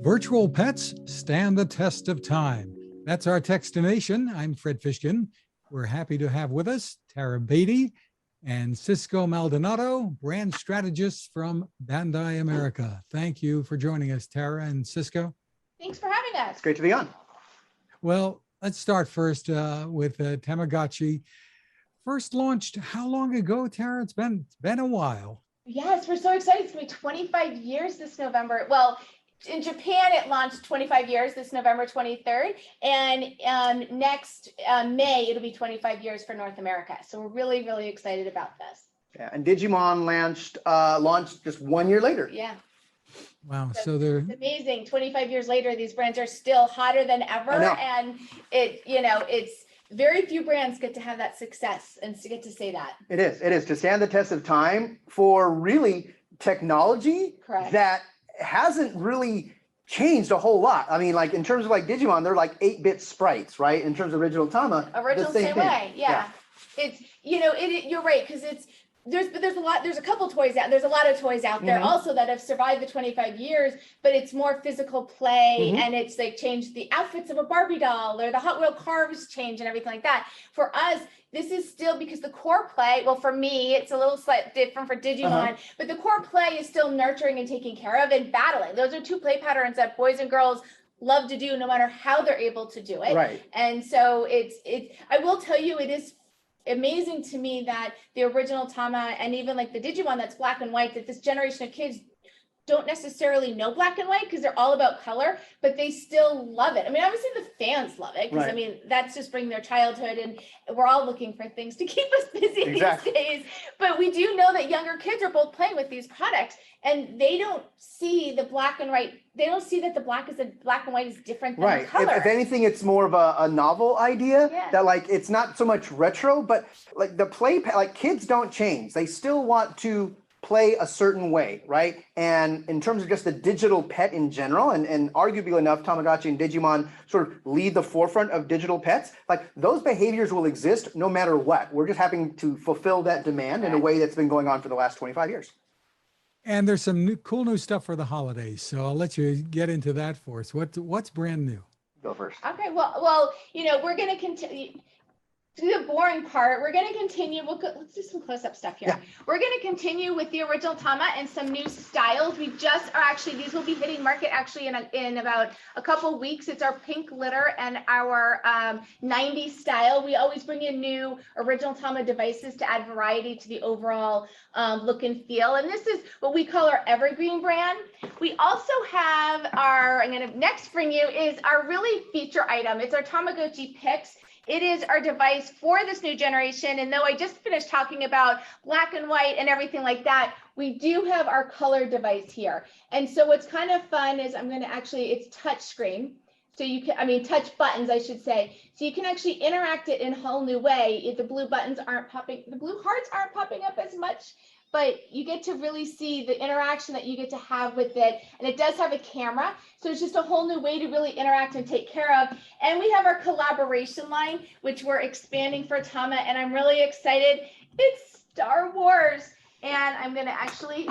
Virtual pets stand the test of time. That's our Techstination. I'm Fred Fishkin. We're happy to have with us Tara Badie and Cisco Maldonado, brand strategists from Bandai America. Thank you for joining us, Tara and Cisco. Thanks for having us. It's great to be on. Well, let's start first with Tamagotchi. First launched how long ago, Tara? It's been a while. Yes, we're so excited. It's going to be 25 years this November. Well, in Japan, it launched 25 years this November 23rd, and next May, it'll be 25 years for North America. So we're really, really excited about this. Yeah, and Digimon launched just 1 year later. Yeah. Wow, so they're it's amazing. 25 years later, these brands are still hotter than ever, and it's very few brands get to have that success and to get to say that. It is to stand the test of time for really technology. Correct. That hasn't really changed a whole lot. I mean, like in terms of like Digimon, they're like 8-bit sprites, right? In terms of original Tama, original the same way, yeah. It's you're right, because there's a couple toys out. There's a lot of toys out there also that have survived the 25 years, but it's more physical play, and it's like changed the outfits of a Barbie doll, or the Hot Wheel cars change and everything like that. For us, this is still, because the core play, well, for me, it's a little slightly different for Digimon, but the core play is still nurturing and taking care of and battling. Those are two play patterns that boys and girls love to do no matter how they're able to do it. Right. And so I will tell you, it is amazing to me that the original Tama and even like the Digimon that's black and white, that this generation of kids don't necessarily know black and white because they're all about color, but they still love it. I mean, obviously the fans love it because I mean, that's just bringing their childhood, and we're all looking for things to keep us busy these days. But we do know that younger kids are both playing with these products, and they don't see the black and white. They don't see that the black and white is different than the color. If anything, it's more of a novel idea that like it's not so much retro, but like the play, like kids don't change. They still want to play a certain way, right? And in terms of just the digital pet in general, and arguably enough, Tamagotchi and Digimon sort of lead the forefront of digital pets, like those behaviors will exist no matter what. We're just having to fulfill that demand in a way that's been going on for the last 25 years. And there's some cool new stuff for the holidays. So I'll let you get into that for us. What's brand new? Go first. Okay, well, we're going to continue. To the boring part, we're going to continue. Let's do some close-up stuff here. We're going to continue with the original Tama and some new styles. We just are actually, these will be hitting market actually in about a couple weeks. It's our pink glitter and our 90s style. We always bring in new original Tama devices to add variety to the overall look and feel. And this is what we call our evergreen brand. We also have I'm going to next bring you is our really feature item. It's our Tamagotchi Pix. It is our device for this new generation. And though I just finished talking about black and white and everything like that, we do have our color device here. And so what's kind of fun is it's touch screen. So you can, touch buttons, I should say. So you can actually interact it in a whole new way. If the blue buttons the blue hearts aren't popping up as much, but you get to really see the interaction that you get to have with it. And it does have a camera. So it's just a whole new way to really interact and take care of. And we have our collaboration line, which we're expanding for Tama. And I'm really excited. It's Star Wars. And I'm going to actually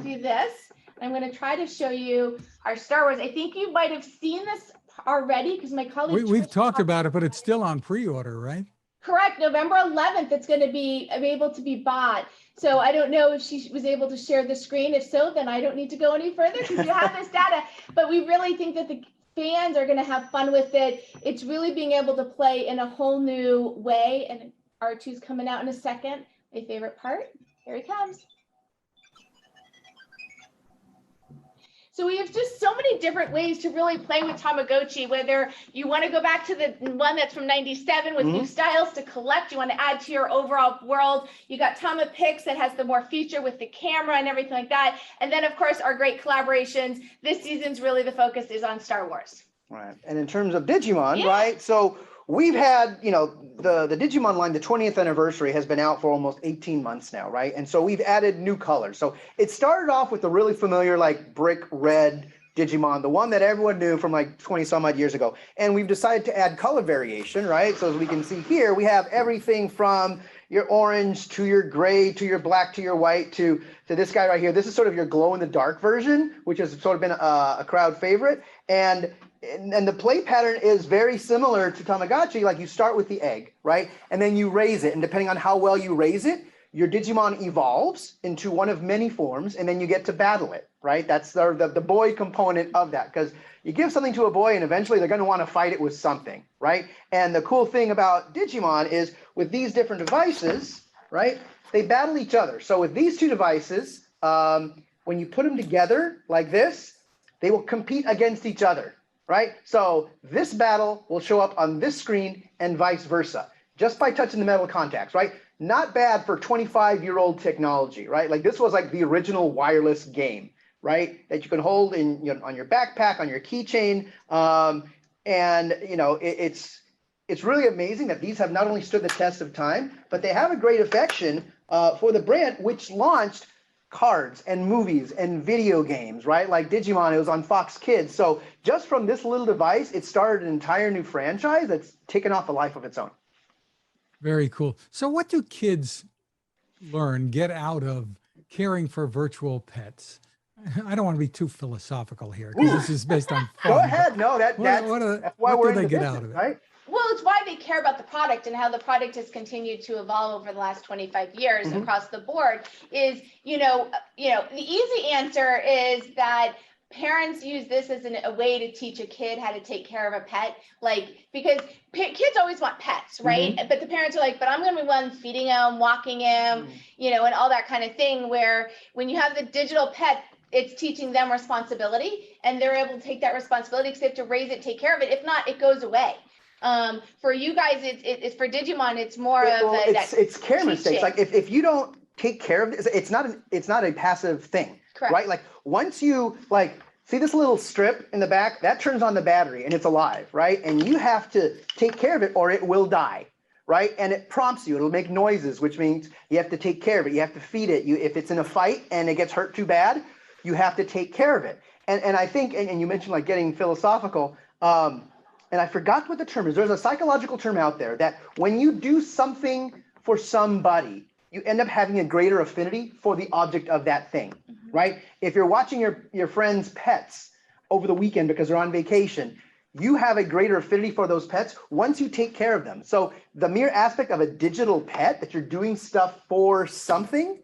do this. I'm going to try to show you our Star Wars. I think you might have seen this already because my colleague. We've talked about it, but it's still on pre-order, right? Correct. November 11th, it's going to be able to be bought. So I don't know if she was able to share the screen. If so, then I don't need to go any further because you have this data. But we really think that the fans are going to have fun with it. It's really being able to play in a whole new way. And R2's coming out in a second. My favorite part. Here he comes. So we have just so many different ways to really play with Tamagotchi, whether you want to go back to the one that's from 97 with new styles to collect, you want to add to your overall world. You got Tama Pix that has the more feature with the camera and everything like that. And then, of course, our great collaborations. This season's really the focus is on Star Wars. Right. And in terms of Digimon, right? So we've had, the Digimon line, the 20th anniversary has been out for almost 18 months now, right? And so we've added new colors. So it started off with the really familiar like brick red Digimon, the one that everyone knew from like 20 some odd years ago. And we've decided to add color variation, right? So as we can see here, we have everything from, your orange to your gray to your black to your white to this guy right here. This is sort of your glow in the dark version, which has sort of been a crowd favorite. And the play pattern is very similar to Tamagotchi. Like you start with the egg, right? And then you raise it. And depending on how well you raise it, your Digimon evolves into one of many forms, and then you get to battle it, right? That's the boy component of that, because you give something to a boy and eventually they're going to want to fight it with something, right? And the cool thing about Digimon is with these different devices, right, they battle each other. So with these two devices, when you put them together like this, they will compete against each other, right? So this battle will show up on this screen and vice versa, just by touching the metal contacts, right? Not bad for 25-year-old technology, right? Like this was like the original wireless game, right? That you can hold in on your backpack, on your keychain, and it's really amazing that these have not only stood the test of time, but they have a great affection for the brand, which launched cards and movies and video games, right? Like Digimon, it was on Fox Kids. So just from this little device, it started an entire new franchise that's taken off a life of its own. Very cool. So what do kids get out of caring for virtual pets? I don't want to be too philosophical here because this is based on fun. Go ahead. No, that's why what we're do they in the get business, out of it? right? Well, it's why they care about the product and how the product has continued to evolve over the last 25 years across the board is, the easy answer is that parents use this as a way to teach a kid how to take care of a pet, because kids always want pets, right? But the parents are like, but I'm going to be one feeding him, walking him, and all that kind of thing, where when you have the digital pet, it's teaching them responsibility, and they're able to take that responsibility because they have to raise it, take care of it. If not, it goes away. For you guys, it's for Digimon, it's more it's care mistakes. teaching. Like if you don't take care of this, it's not a passive thing. Correct. Right? Like once you see this little strip in the back, that turns on the battery and it's alive, right? And you have to take care of it or it will die, right? And it prompts you, it'll make noises, which means you have to take care of it. You have to feed it. If it's in a fight and it gets hurt too bad, you have to take care of it. And I think, and you mentioned like getting philosophical, and I forgot what the term is. There's a psychological term out there that when you do something for somebody, you end up having a greater affinity for the object of that thing, right? If you're watching your friend's pets over the weekend because they're on vacation, you have a greater affinity for those pets once you take care of them. So the mere aspect of a digital pet, that you're doing stuff for something,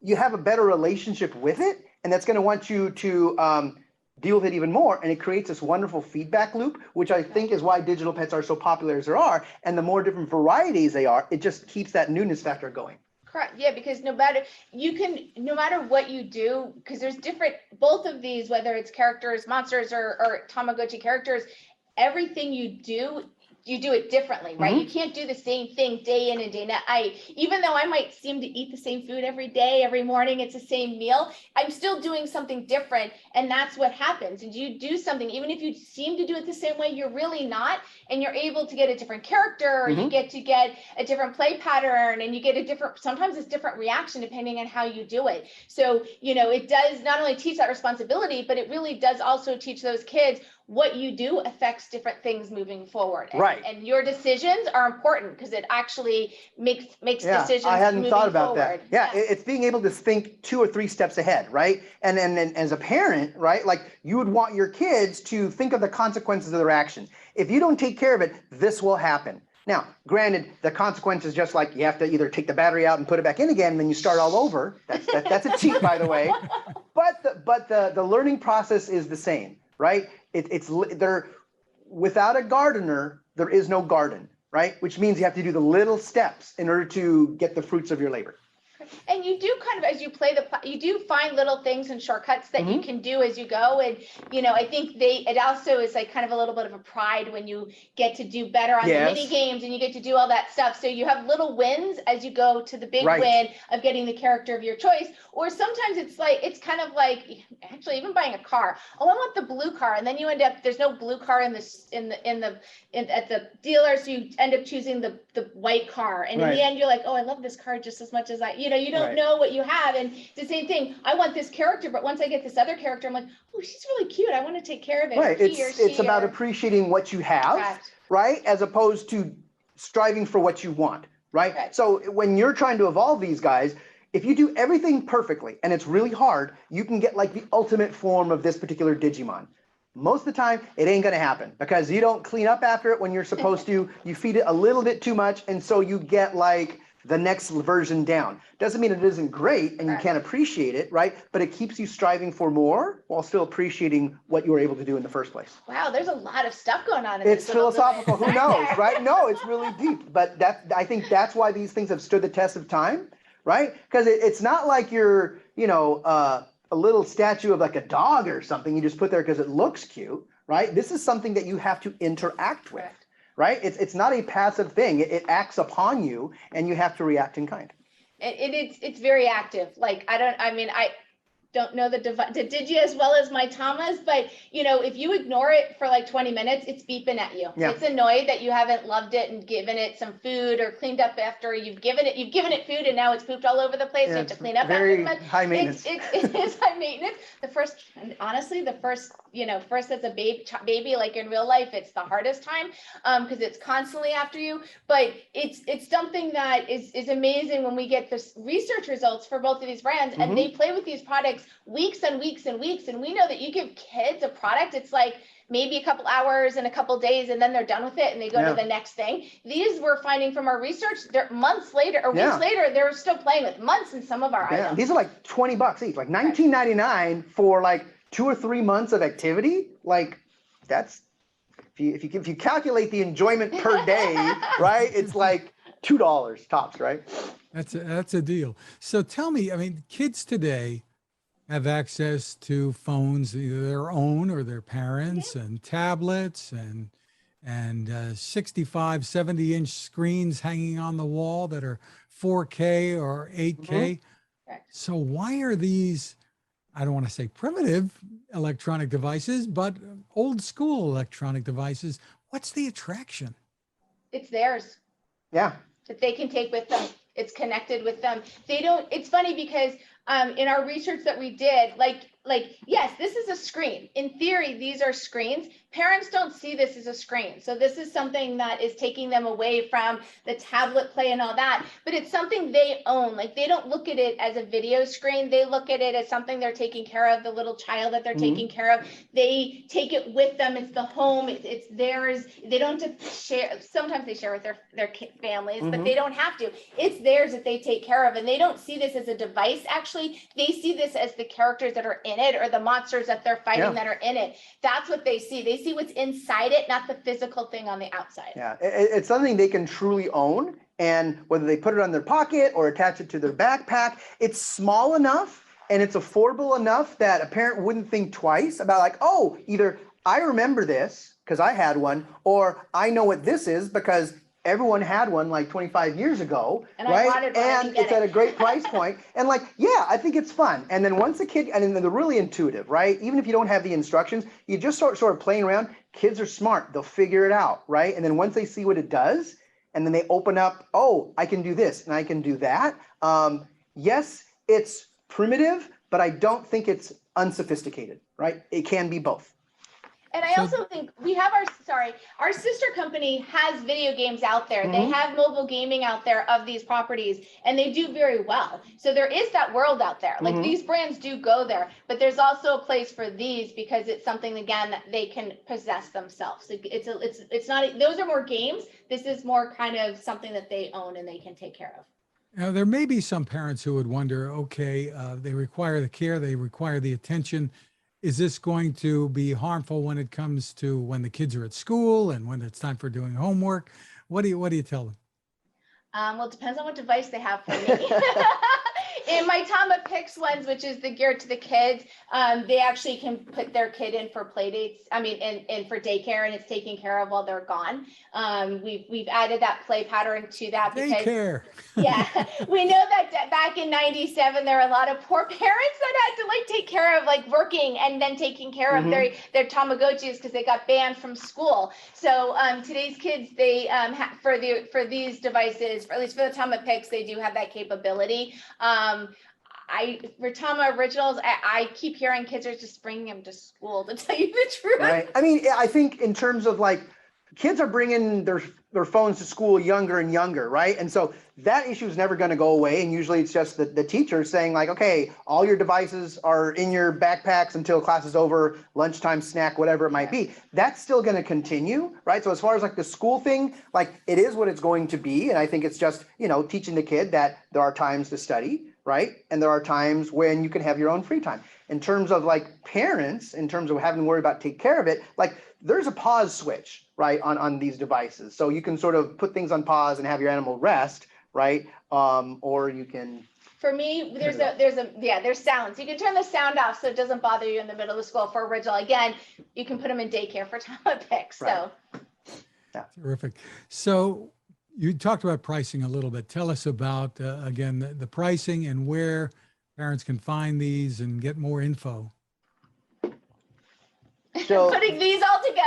you have a better relationship with it, and that's going to want you to deal with it even more, and it creates this wonderful feedback loop, which I think is why digital pets are so popular as they are, and the more different varieties they are, it just keeps that newness factor going. Correct. Yeah, because no matter what you do, because there's different, both of these, whether it's characters, monsters, or Tamagotchi characters, everything you do it differently, right? You can't do the same thing day in and day out. Even though I might seem to eat the same food every day, every morning, it's the same meal, I'm still doing something different, and that's what happens. And you do something, even if you seem to do it the same way, you're really not, and you're able to get a different character, or you get to get a different play pattern, and you get sometimes it's different reaction depending on how you do it. So, it does not only teach that responsibility, but it really does also teach those kids what you do affects different things moving forward. Right. And your decisions are important because it actually makes decisions. I hadn't thought about forward. that. Yeah, it's being able to think 2 or 3 steps ahead, right? And as a parent, right, like you would want your kids to think of the consequences of their action. If you don't take care of it, this will happen. Now, granted, the consequence is just like you have to either take the battery out and put it back in again, and then you start all over. That's a cheat, by the way. But the learning process is the same, right? Without a gardener, there is no garden, right? Which means you have to do the little steps in order to get the fruits of your labor. And you do kind of, as you play you do find little things and shortcuts that you can do as you go. And, I think it also is like kind of a little bit of a pride when you get to do better on the mini games and you get to do all that stuff. So you have little wins as you go to the big win of getting the character of your choice. Or sometimes it's kind of like, actually even buying a car. Oh, I want the blue car. And then you end up, there's no blue car at the dealer. So you end up choosing the white car. And in the end, you're like, oh, I love this car just as much as you don't know what you have. And it's the same thing. I want this character, but once I get this other character, I'm like, oh, she's really cute. I want to take care of it. Right. It's about appreciating what you have, right? As opposed to striving for what you want, right? Right. So when you're trying to evolve these guys, if you do everything perfectly and it's really hard, you can get like the ultimate form of this particular Digimon. Most of the time, it ain't gonna happen because you don't clean up after it when you're supposed to. You feed it a little bit too much, and so you get like the next version down. Doesn't mean it isn't great and you Right. can't appreciate it, right? But it keeps you striving for more while still appreciating what you were able to do in the first place. Wow, there's a lot of stuff going on in It's this little philosophical, who device. knows, right? No, it's really deep, but I think that's why these things have stood the test of time, right? Because it's not like you're, a little statue of like a dog or something you just put there because it looks cute, right? This is something that you have to interact with, Correct. right? It's not a passive thing. It acts upon you and you have to react in kind. It's very active. Like I don't know the Digi as well as my Tamas, but if you ignore it for like 20 minutes, it's beeping at you. Yeah. It's annoyed that you haven't loved it and given it some food or cleaned up after you've given it food and now it's pooped all over the place. Yeah, You have to clean up very after high maintenance. It is high maintenance. Honestly, the first as a baby, like in real life, it's the hardest time because it's constantly after you. But it's something that is amazing when we get the research results for both of these brands and they play with these products weeks and weeks and weeks. And we know that you give kids a product, it's like maybe a couple hours and a couple days and then they're done with it and they go to the next thing. These we're finding from our research, they're months later or weeks later, they're still playing with months in some of our items. These are like $20 each, like $19.99 for like 2 or 3 months of activity. Like that's, if you calculate the enjoyment per day, right? It's like $2 tops, right? That's a deal. So tell me, I mean, kids today have access to phones, either their own or their parents, and tablets and 65, 70-inch screens hanging on the wall that are 4K or 8K. So why are these, I don't want to say primitive electronic devices, but old school electronic devices? What's the attraction? It's theirs. Yeah. That they can take with them. It's connected with them. It's funny because in our research that we did, yes, this is a screen. In theory, these are screens. Parents don't see this as a screen. So this is something that is taking them away from the tablet play and all that, but it's something they own. Like they don't look at it as a video screen. They look at it as something they're taking care of, the little child that they're taking care of. They take it with them. It's the home. It's theirs. They don't have to share. Sometimes they share with their families, but they don't have to. It's theirs that they take care of. And they don't see this as a device. Actually, they see this as the characters that are in it or the monsters that they're fighting that are in it. That's what they see. They see what's inside it, not the physical thing on the outside. Yeah, it's something they can truly own. And whether they put it on their pocket or attach it to their backpack, it's small enough and it's affordable enough that a parent wouldn't think twice about like, oh, either I remember this because I had one, or I know what this is because everyone had one like 25 years ago, and right? I wanted one, and it's at a great price point. And like, yeah, I think it's fun. And then once a kid, and then they're really intuitive, right? Even if you don't have the instructions, you just sort of playing around. Kids are smart. They'll figure it out, right? And then once they see what it does, and then they open up, oh, I can do this and I can do that. Yes, it's primitive, but I don't think it's unsophisticated, right? It can be both. And I also think we have our sister company has video games out there. They have mobile gaming out there of these properties and they do very well. So there is that world out there. Like these brands do go there, but there's also a place for these because it's something, again, that they can possess themselves. Like it's not, those are more games. This is more kind of something that they own and they can take care of. Now, there may be some parents who would wonder, okay, they require the care, they require the attention. Is this going to be harmful when it comes to when the kids are at school and when it's time for doing homework? What do you tell them? Well, it depends on what device they have for me. In my Tama Picks ones, which is the geared to the kids, they actually can put their kid in for play dates. I mean, in for daycare, and it's taken care of while they're gone. We've added that play pattern to that because Daycare. Yeah, we know that back in '97 there are a lot of poor parents that had to like take care of like working and then taking care of their Tamagotchis because they got banned from school. So today's kids, they for these devices, or at least for the Tama Picks, they do have that capability. For Tama Originals, I keep hearing kids are just bringing them to school, to tell you the truth. Right. I mean, I think in terms of like, kids are bringing their their phones to school younger and younger, right? And so that issue is never going to go away. And usually it's just the teacher saying like, okay, all your devices are in your backpacks until class is over, lunchtime snack, whatever it might be. That's still going to continue, right? So as far as like the school thing, like it is what it's going to be. And I think it's just, you know, teaching the kid that there are times to study, right? And there are times when you can have your own free time. In terms of like parents, in terms of having to worry about take care of it, like there's a pause switch, right, on these devices. So you can sort of put things on pause and have your animal rest, right? Or you can. For me, there's sounds. You can turn the sound off so it doesn't bother you in the middle of school. For original, again, you can put them in daycare for Tamagotchi. So. Right. Yeah. Terrific. So you talked about pricing a little bit. Tell us about, again, the pricing and where parents can find these and get more info. So putting these all together.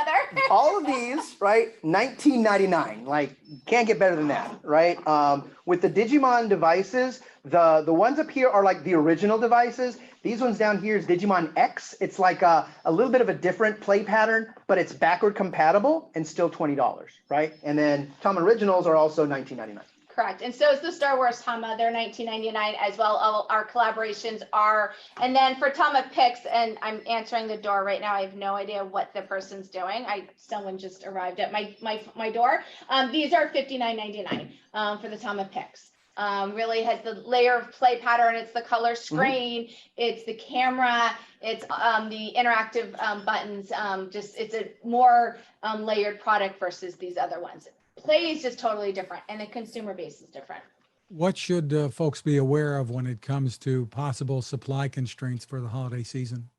all of these, right? $19.99. Like can't get better than that, right? With the Digimon devices, the ones up here are like the original devices. These ones down here is Digimon X. It's like a little bit of a different play pattern, but it's backward compatible and still $20, right? And then Tama Originals are also $19.99. Correct. And so is the Star Wars Tama. They're $19.99 as well. All our collaborations are. And then for Tama Picks, and I'm answering the door right now. I have no idea what the person's doing. Someone just arrived at my door. These are $59.99 for the Tama Picks. Really has the layer of play pattern. It's the color screen. It's the camera. It's the interactive buttons. It's a more layered product versus these other ones. Play is just totally different, and the consumer base is different. What should folks be aware of when it comes to possible supply constraints for the holiday season?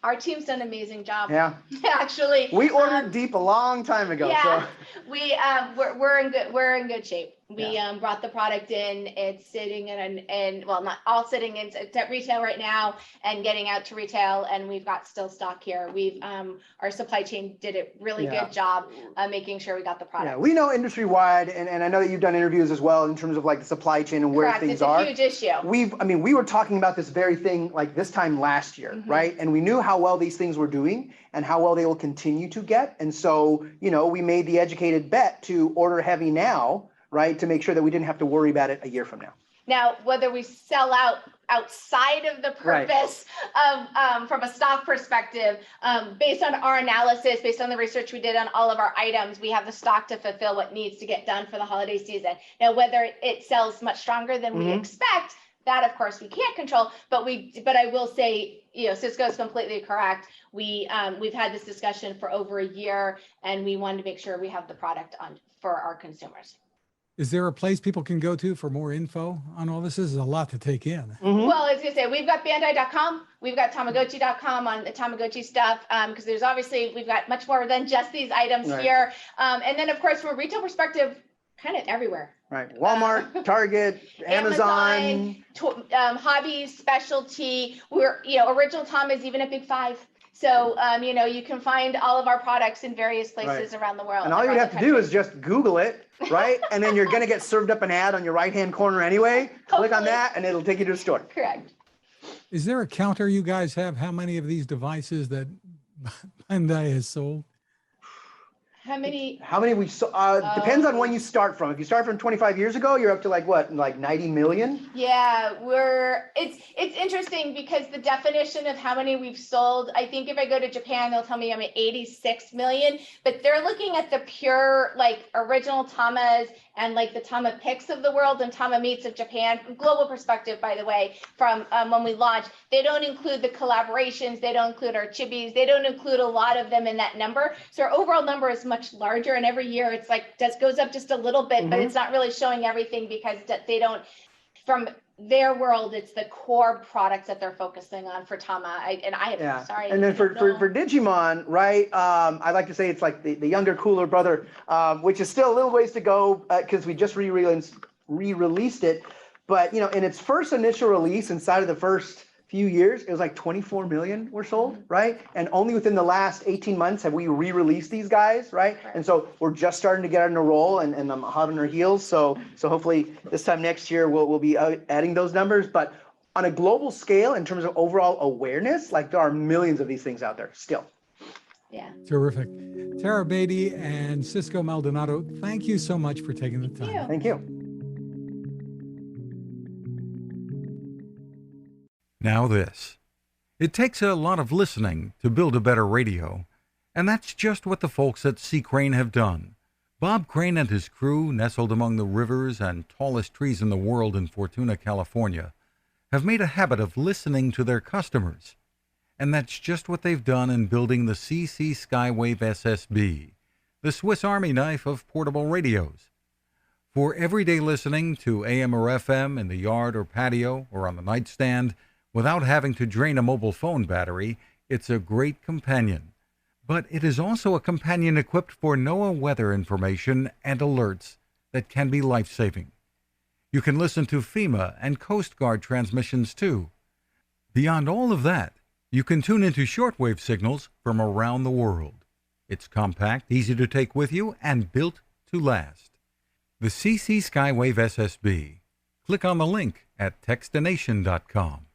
Our team's done an amazing job. Yeah. Actually, We ordered deep a long time ago. Yeah, So. we're in good shape. We brought the product in. It's sitting in well, not all sitting in it's at retail right now and getting out to retail, and we've got still stock here. We've our supply chain did a really good job making sure we got the product. Yeah, we know industry wide, and I know that you've done interviews as well in terms of like the supply chain and where things are. It's a huge issue. We were talking about this very thing like this time last year, right? And we knew how well these things were doing and how well they will continue to get. And so, you know, we made the educated bet to order heavy now, right, to make sure that we didn't have to worry about it a year from now. Now, whether we sell out outside of the purpose of, from a stock perspective, based on our analysis, based on the research we did on all of our items, we have the stock to fulfill what needs to get done for the holiday season. Now, whether it sells much stronger than we expect, that of course we can't control, but I will say, you know, Cisco is completely correct. We've had this discussion for over a year, and we wanted to make sure we have the product on for our consumers. Is there a place people can go to for more info on all this? This is a lot to take in. Well, as I say, we've got Bandai.com, we've got Tamagotchi.com on the Tamagotchi stuff, because there's obviously, we've got much more than just these items here. And then of course, from a retail perspective, kind of everywhere. Right. Walmart, Target, Amazon. Hobbies, specialty. Original Tom is even at Big Five. So, you can find all of our products in various places around the world. And all you have to do is just Google it, right? And then you're going to get served up an ad on your right-hand corner anyway. Click on that and it'll take you to the store. Correct. Is there a counter you guys have? How many of these devices that Bandai has sold? How many we depends on when you start from. If you start from 25 years ago, you're up to like 90 million? Yeah, it's interesting because the definition of how many we've sold, I think if I go to Japan, they'll tell me I'm at 86 million, but they're looking at the pure like original Tamas and like the Tama Picks of the world and Tama Meets of Japan, from global perspective, by the way, from when we launched. They don't include the collaborations, they don't include our chibis, they don't include a lot of them in that number. So our overall number is much larger, and every year it's like goes up just a little bit, but it's not really showing everything because they don't, from their world, it's the core products that they're focusing on for Tama. Sorry. And then for Digimon, right? I like to say it's like the younger, cooler brother, which is still a little ways to go because we just re-released it. But in its first initial release, inside of the first few years, it was like 24 million were sold, right? And only within the last 18 months have we re-released these guys, right? And so we're just starting to get on a roll, and I'm hot on our heels. So hopefully this time next year we'll be adding those numbers. But on a global scale, in terms of overall awareness, like there are millions of these things out there still. Yeah. Terrific. Tara Badie and Cisco Maldonado, thank you so much for taking the Thank time. you. Thank you. Now this. It takes a lot of listening to build a better radio, and that's just what the folks at C. Crane have done. Bob Crane and his crew, nestled among the rivers and tallest trees in the world in Fortuna, California, have made a habit of listening to their customers. And that's just what they've done in building the CC Skywave SSB, the Swiss Army knife of portable radios. For everyday listening to AM or FM in the yard or patio or on the nightstand, without having to drain a mobile phone battery, it's a great companion. But it is also a companion equipped for NOAA weather information and alerts that can be life-saving. You can listen to FEMA and Coast Guard transmissions too. Beyond all of that, you can tune into shortwave signals from around the world. It's compact, easy to take with you, and built to last. The CC Skywave SSB. Click on the link at Techstination.com.